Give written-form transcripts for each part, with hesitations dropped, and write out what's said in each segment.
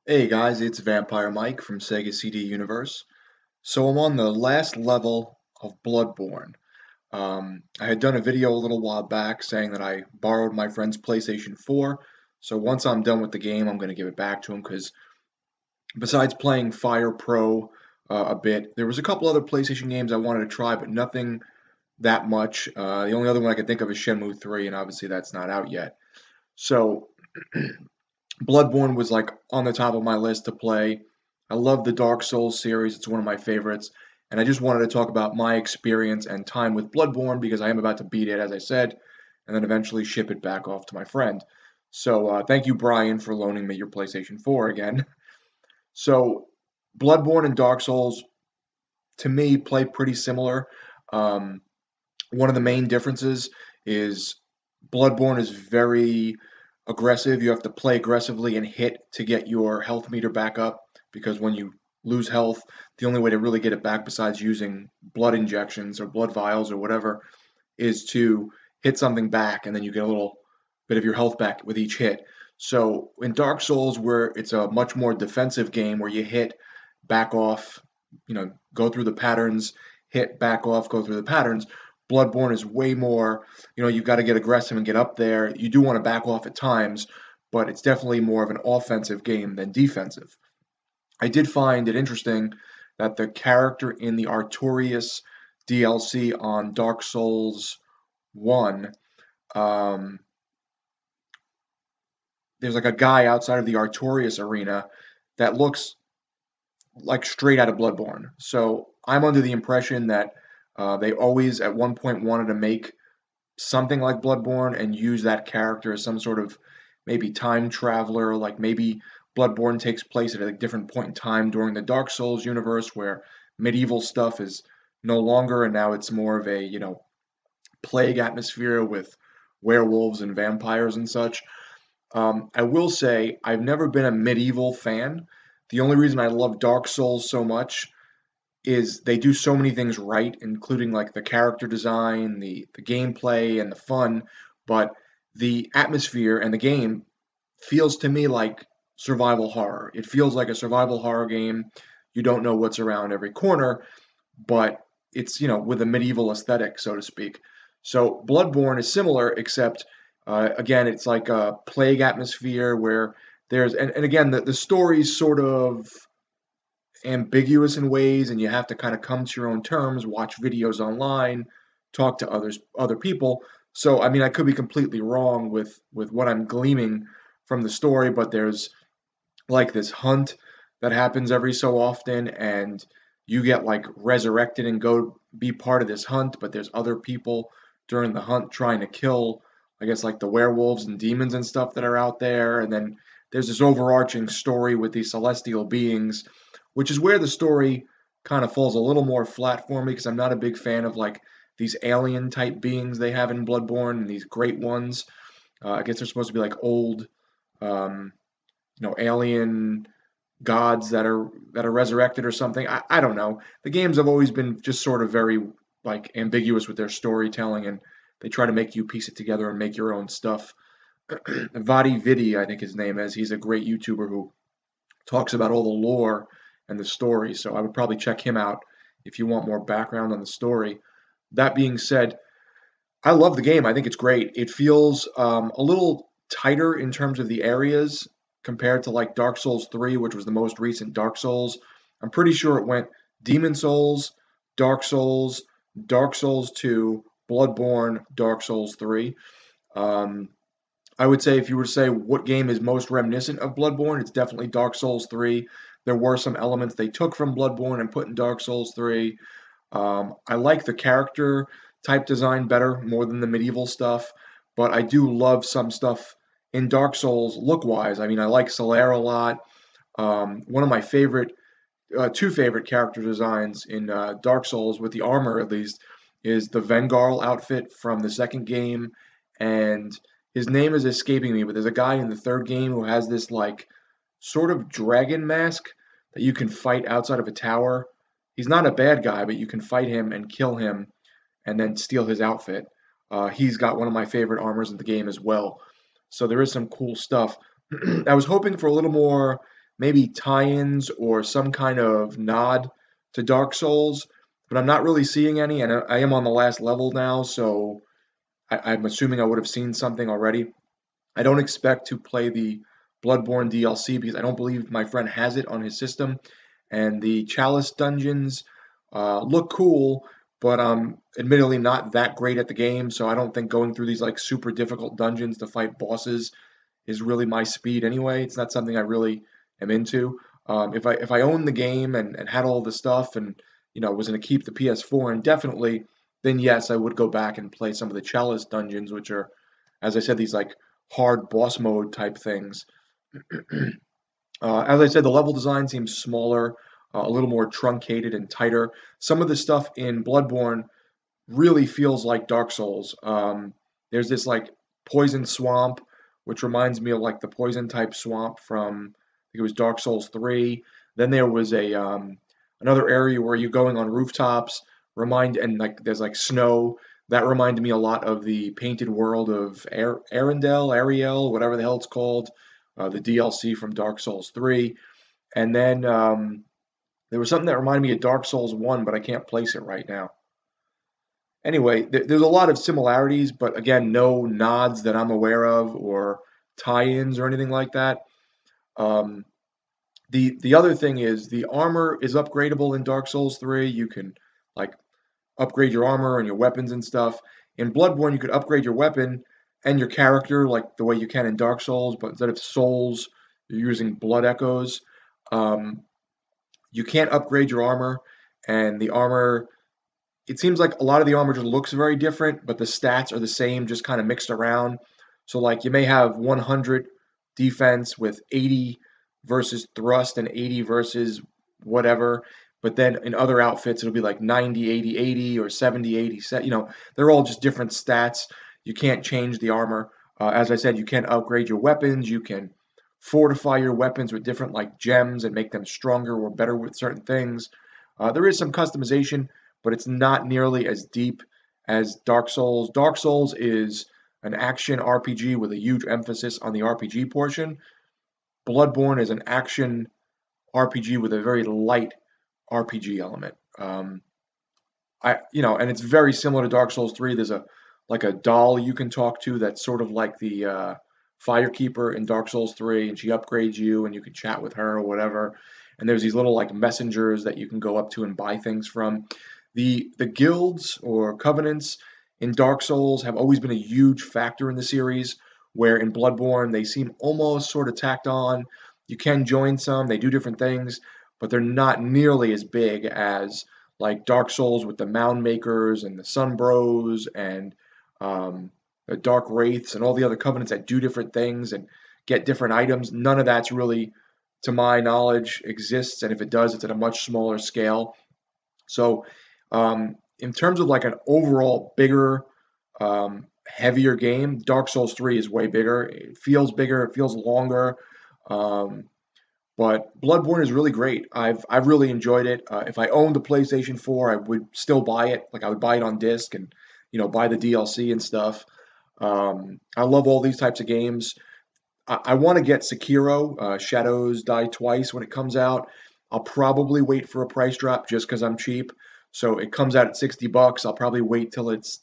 Hey guys, it's Vampire Mike from Sega CD Universe. So I'm on the last level of Bloodborne. I had done a video a little while back saying that I borrowed my friend's PlayStation 4. So once I'm done with the game, I'm going to give it back to him because besides playing Fire Pro a bit, there was a couple other PlayStation games I wanted to try, but nothing that much. The only other one I could think of is Shenmue 3, and obviously that's not out yet. So Bloodborne was like on the top of my list to play. I love the Dark Souls series, it's one of my favorites. And I just wanted to talk about my experience and time with Bloodborne because I am about to beat it, as I said, and then eventually ship it back off to my friend. So thank you, Brian, for loaning me your PlayStation 4 again. So Bloodborne and Dark Souls, to me, play pretty similar. Um, One of the main differences is Bloodborne is very aggressive. You have to play aggressively and hit to get your health meter back up because when you lose health, the only way to really get it back besides using blood injections or blood vials or whatever is to hit something back and then you get a little bit of your health back with each hit. So in Dark Souls, where it's a much more defensive game where you hit, back off, go through the patterns, hit, back off, go through the patterns. Bloodborne is way more, you've got to get aggressive and get up there. You do want to back off at times, but it's definitely more of an offensive game than defensive. I did find it interesting that the character in the Artorias DLC on Dark Souls 1, um, there's like a guy outside of the Artorias arena that looks like straight out of Bloodborne. So I'm under the impression that they always at one point wanted to make something like Bloodborne and use that character as some sort of maybe time traveler, like maybe Bloodborne takes place at a different point in time during the Dark Souls universe where medieval stuff is no longer and now it's more of a, plague atmosphere with werewolves and vampires and such. I will say I've never been a medieval fan. The only reason I love Dark Souls so much is they do so many things right, including like the character design, the gameplay, and the fun. But the atmosphere and the game feels to me like survival horror. It feels like a survival horror game. You don't know what's around every corner, but it's with a medieval aesthetic, so to speak. So Bloodborne is similar, except again, it's like a plague atmosphere where there's and again the story's sort of ambiguous in ways and you have to kind of come to your own terms, watch videos online, talk to other people. So I mean I could be completely wrong with what I'm gleaming from the story, but there's like this hunt that happens every so often and you get like resurrected and go be part of this hunt, but there's other people during the hunt trying to kill I guess like the werewolves and demons and stuff that are out there, and then there's this overarching story with these celestial beings, which is where the story kind of falls a little more flat for me because I'm not a big fan of like these alien type beings they have in Bloodborne and these great ones. I guess they're supposed to be like old, um, alien gods that are resurrected or something. I don't know. The games have always been just sort of very like ambiguous with their storytelling, and they try to make you piece it together and make your own stuff. Vadi Vidi, I think his name is. He's a great YouTuber who talks about all the lore and the story. So I would probably check him out if you want more background on the story. That being said, I love the game. I think it's great. It feels a little tighter in terms of the areas compared to like Dark Souls 3, which was the most recent Dark Souls. I'm pretty sure it went Demon Souls, Dark Souls, Dark Souls 2, Bloodborne, Dark Souls 3. Um, I would say if you were to say what game is most reminiscent of Bloodborne, it's definitely Dark Souls 3. There were some elements they took from Bloodborne and put in Dark Souls 3. I like the character type design better, more than the medieval stuff, but I do love some stuff in Dark Souls look-wise. I mean, I like Solaire a lot. One of my two favorite character designs in Dark Souls, with the armor at least, is the Vengarl outfit from the second game, and his name is escaping me, but there's a guy in the third game who has this like sort of dragon mask that you can fight outside of a tower. He's not a bad guy, but you can fight him and kill him and then steal his outfit. He's got one of my favorite armors in the game as well. So there is some cool stuff. I was hoping for a little more maybe tie-ins or some kind of nod to Dark Souls, but I'm not really seeing any, and I am on the last level now, so I'm assuming I would have seen something already. I don't expect to play the Bloodborne DLC because I don't believe my friend has it on his system. And the Chalice dungeons look cool, but admittedly not that great at the game. So I don't think going through these like super difficult dungeons to fight bosses is really my speed anyway. It's not something I really am into. If I owned the game and had all the stuff and was going to keep the PS4 indefinitely, then yes, I would go back and play some of the Chalice dungeons, which are, as I said, these like hard boss mode type things. As I said, the level design seems smaller, a little more truncated and tighter. Some of the stuff in Bloodborne really feels like Dark Souls. There's this like poison swamp, which reminds me of like the poison type swamp from I think it was Dark Souls 3. Then there was a another area where you're going on rooftops, and like there's like snow. That reminded me a lot of the painted world of Ariel, whatever the hell it's called, the DLC from Dark Souls 3. And then there was something that reminded me of Dark Souls 1, but I can't place it right now. Anyway, there's a lot of similarities, but again, no nods that I'm aware of or tie-ins or anything like that. Um, the other thing is the armor is upgradable in Dark Souls 3. You can like upgrade your armor and your weapons and stuff. In Bloodborne, you could upgrade your weapon and your character like the way you can in Dark Souls, but instead of souls, you're using blood echoes. Um, you can't upgrade your armor, and the armor, it seems like a lot of the armor just looks very different, but the stats are the same, just kind of mixed around. So like you may have 100 defense with 80 versus thrust and 80 versus whatever, but then in other outfits it'll be like 90, 80, 80 or 70, 80. They're all just different stats. You can't change the armor. As I said, you can upgrade your weapons. You can fortify your weapons with different like gems and make them stronger or better with certain things. There is some customization, but it's not nearly as deep as Dark Souls. Dark Souls is an action RPG with a huge emphasis on the RPG portion. Bloodborne is an action RPG with a very light RPG element. And it's very similar to Dark Souls 3. There's a doll you can talk to that's sort of like the Firekeeper in Dark Souls 3, and she upgrades you, and you can chat with her or whatever. And there's these little like messengers that you can go up to and buy things from. The guilds or covenants in Dark Souls have always been a huge factor in the series, where in Bloodborne they seem almost sort of tacked on. You can join some, they do different things, but they're not nearly as big as like Dark Souls with the Mound Makers and the Sun Bros and the Dark Wraiths and all the other covenants that do different things and get different items. None of that's really, to my knowledge, exists, and if it does, it's at a much smaller scale. So, in terms of like an overall bigger, heavier game, Dark Souls 3 is way bigger. It feels bigger, it feels longer. Um, but Bloodborne is really great. I've really enjoyed it. If I owned the PlayStation 4, I would still buy it. Like I would buy it on disc and buy the DLC and stuff. I love all these types of games. I want to get Sekiro, Shadows Die Twice when it comes out. I'll probably wait for a price drop just because I'm cheap. So it comes out at $60. I'll probably wait till it's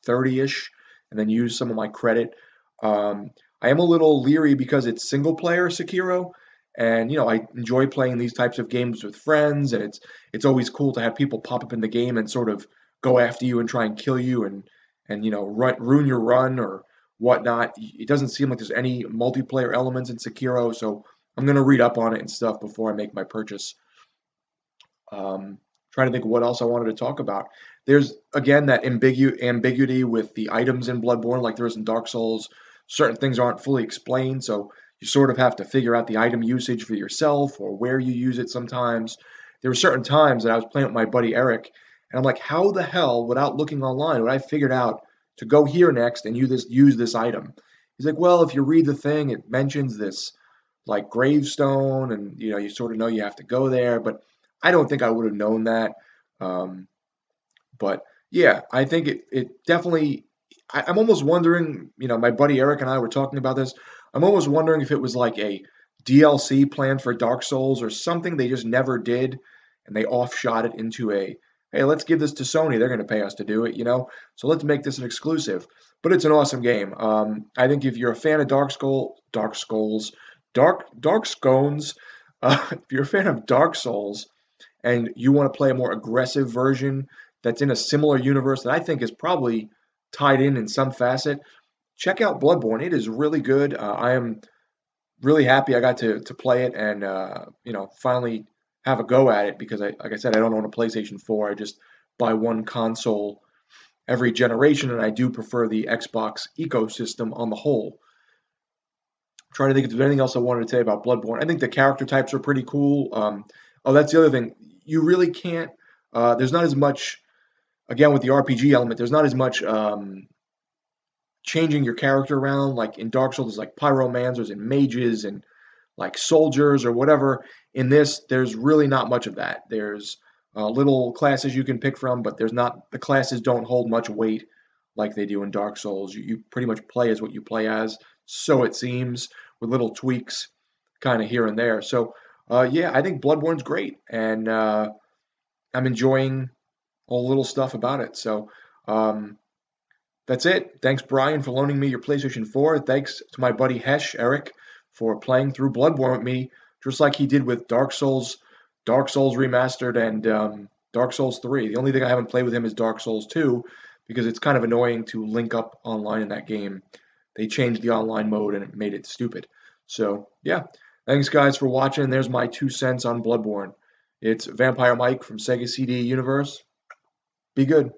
30-ish and then use some of my credit. I am a little leery because it's single player Sekiro, and I enjoy playing these types of games with friends, and it's always cool to have people pop up in the game and sort of go after you and try and kill you and ruin your run or whatnot. It doesn't seem like there's any multiplayer elements in Sekiro, so I'm gonna read up on it and stuff before I make my purchase. Trying to think of what else I wanted to talk about. There's again that ambiguity with the items in Bloodborne, like there is in Dark Souls. Certain things aren't fully explained, so you sort of have to figure out the item usage for yourself or where you use it sometimes. There were certain times that I was playing with my buddy Eric, and I'm like, how the hell, without looking online, would I figured out to go here next and use this item? He's like, well, if you read the thing, it mentions this like gravestone, and you sort of know you have to go there, but I don't think I would have known that. Um, but yeah, I think it definitely. I'm almost wondering. My buddy Eric and I were talking about this. I'm almost wondering if it was like a DLC planned for Dark Souls or something they just never did, and they offshot it into a, hey, let's give this to Sony. They're going to pay us to do it, you know. So let's make this an exclusive. But it's an awesome game. I think if you're a fan of Dark Scones, if you're a fan of Dark Souls and you want to play a more aggressive version that's in a similar universe that I think is probably tied in some facet, check out Bloodborne. It is really good. I am really happy I got to play it and finally have a go at it because like I said, I don't own a PlayStation 4. I just buy one console every generation, and I do prefer the Xbox ecosystem on the whole. I'm trying to think if there's anything else I wanted to say about Bloodborne. I think the character types are pretty cool. Oh, that's the other thing. You really can't. There's not as much. Again, with the RPG element, there's not as much changing your character around. Like in Dark Souls, there's like pyromancers and mages and like soldiers or whatever. In this, there's really not much of that. There's little classes you can pick from, but there's not the classes don't hold much weight like they do in Dark Souls. You pretty much play as what you play as, so it seems, with little tweaks kind of here and there. So yeah, I think Bloodborne's great, and I'm enjoying all the little stuff about it. So um, that's it. Thanks, Brian, for loaning me your PlayStation 4. Thanks to my buddy Hesh, Eric, for playing through Bloodborne with me, just like he did with Dark Souls Remastered, and Dark Souls 3. The only thing I haven't played with him is Dark Souls 2, because it's kind of annoying to link up online in that game. They changed the online mode and it made it stupid. So, yeah. Thanks, guys, for watching. There's my 2 cents on Bloodborne. It's Vampire Mike from Sega CD Universe. Be good.